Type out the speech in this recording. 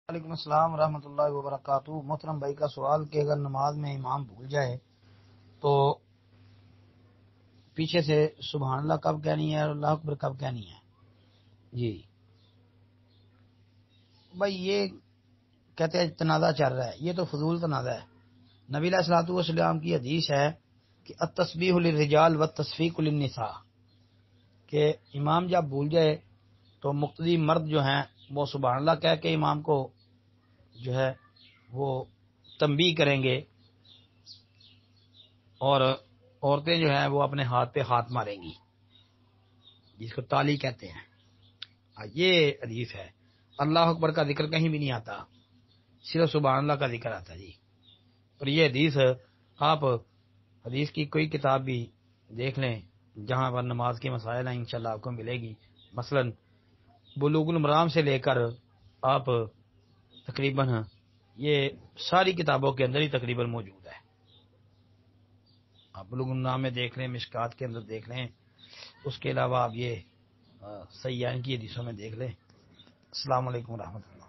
وعلیکم السلام ورحمۃ اللہ وبرکاتہ۔ محترم بھائی کا سوال کہ اگر نماز میں امام بھول جائے تو پیچھے سے سبحان اللہ کب کہنی ہے اور اللہ اکبر کب کہنی ہے؟ جی بھائی، یہ کہتے ہیں تنازع چل رہا ہے، یہ تو فضول تنازع ہے۔ نبی علیہ الصلوۃ والسلام کی حدیث ہے کہ التسبیح للرجال والتصفیق للنساء، کہ امام جب بھول جائے تو مقتدی مرد جو ہیں وہ سبحان اللہ کہہ کے امام کو جو ہے وہ تنبیہ کریں گے، اور عورتیں جو ہیں وہ اپنے ہاتھ پہ ہاتھ ماریں گی، جس کو تالی کہتے ہیں۔ یہ حدیث ہے۔ اللہ اکبر کا ذکر کہیں بھی نہیں آتا، صرف سبحان اللہ کا ذکر آتا ہے جی۔ اور یہ حدیث آپ حدیث کی کوئی کتاب بھی دیکھ لیں جہاں پر نماز کے مسائل ہیں، انشاءاللہ آپ کو ملے گی۔ مثلا بلوغ المرام سے لے کر آپ تقریباً یہ ساری کتابوں کے اندر ہی تقریباً موجود ہے۔ آپ بلوغ المرام میں دیکھ لیں، مشکات کے اندر دیکھ لیں، اس کے علاوہ آپ یہ سیان کی حدیثوں میں دیکھ لیں۔ السلام علیکم ورحمۃ اللہ۔